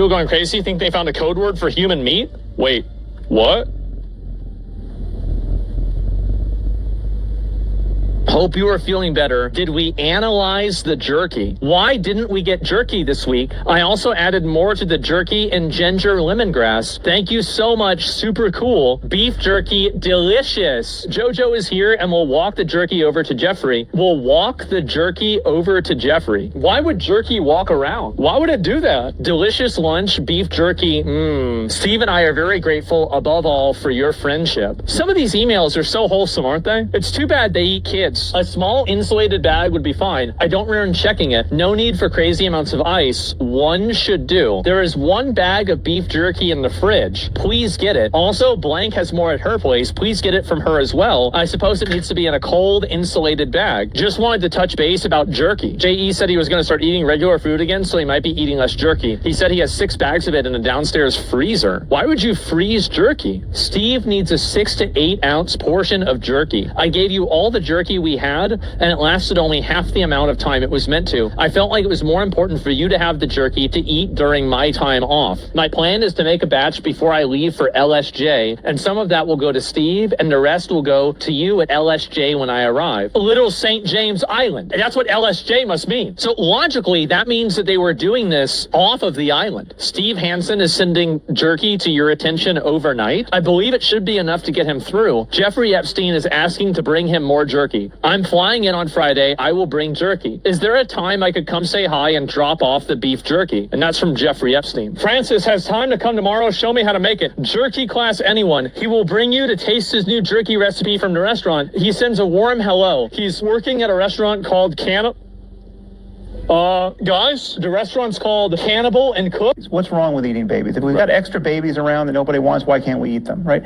People going crazy think they found a code word for human meat? Wait, what? Hope you are feeling better. Did we analyze the jerky? Why didn't we get jerky this week? I also added more to the jerky and ginger lemongrass. Thank you so much. Super cool. Beef jerky, delicious. Jojo is here and we'll walk the jerky over to Jeffrey. We'll walk the jerky over to Jeffrey. Why would jerky walk around? Why would it do that? Delicious lunch, beef jerky. Steve and I are very grateful above all for your friendship. Some of these emails are so wholesome, aren't they? It's too bad they eat kids. A small insulated bag would be fine. I don't recommend checking it. No need for crazy amounts of ice. One should do. There is one bag of beef jerky in the fridge. Please get it. Also, Blank has more at her place. Please get it from her as well. I suppose it needs to be in a cold, insulated bag. Just wanted to touch base about jerky. J.E. said he was going to start eating regular food again, so he might be eating less jerky. He said he has 6 bags of it in a downstairs freezer. Why would you freeze jerky? Steve needs a 6 to 8 ounce portion of jerky. I gave you all the jerky we had, and it lasted only half the amount of time it was meant to. I felt like it was more important for you to have the jerky to eat during my time off. My plan is to make a batch before I leave for LSJ, and some of that will go to Steve, and the rest will go to you at LSJ when I arrive. Little St. James Island. And that's what LSJ must mean. So logically, that means that they were doing this off of the island. Steve Hansen is sending jerky to your attention overnight. I believe it should be enough to get him through. Jeffrey Epstein is asking to bring him more jerky. I'm flying in on Friday. I will bring jerky. Is there a time I could come say hi and drop off the beef jerky? And that's from Jeffrey Epstein. Francis has time to come tomorrow. Show me how to make it. Jerky class anyone. He will bring you to taste his new jerky recipe from the restaurant. He sends a warm hello. He's working at a restaurant called guys, the restaurant's called Cannibal and Cook. What's wrong with eating babies? If we've got extra babies around that nobody wants, why can't we eat them, right?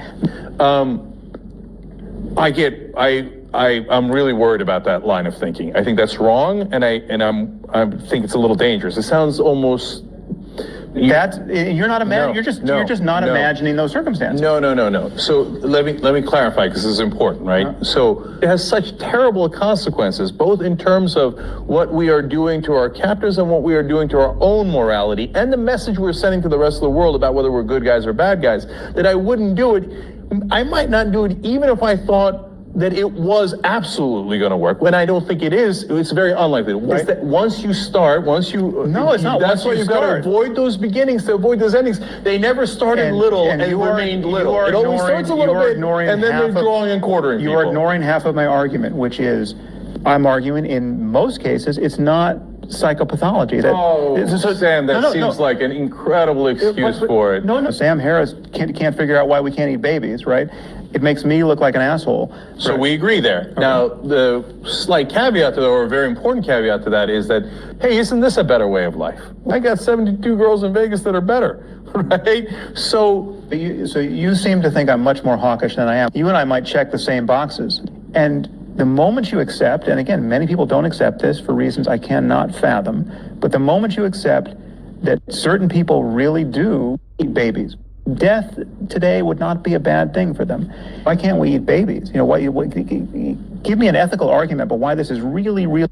I'm really worried about that line of thinking. I think that's wrong, and I think it's a little dangerous. It sounds almost. You're not imagining. You're just not imagining those circumstances. No. So let me clarify, because this is important, right? Uh-huh. So it has such terrible consequences, both in terms of what we are doing to our captors and what we are doing to our own morality, and the message we're sending to the rest of the world about whether we're good guys or bad guys, that I wouldn't do it. I might not do it even if I thought that it was absolutely going to work. When I don't think it is, it's very unlikely. Right? It's that once you start, No, it's not. That's why you've got to avoid those beginnings, to avoid those endings. They never started little and remained little. It always starts a little bit, and then they're drawing and quartering people. You are ignoring half of my argument, which is, I'm arguing in most cases, it's not psychopathology. Sam, that seems like an incredible excuse for it. No. Sam Harris can't figure out why we can't eat babies, right? It makes me look like an asshole. So we agree there. Okay. Now, the slight caveat to that, or a very important caveat to that, is that, hey, isn't this a better way of life? I got 72 girls in Vegas that are better, right? So you seem to think I'm much more hawkish than I am. You and I might check the same boxes. And the moment you accept, and again, many people don't accept this for reasons I cannot fathom, but the moment you accept that certain people really do eat babies, death today would not be a bad thing for them. Why can't we eat babies? Give me an ethical argument about why this is really, really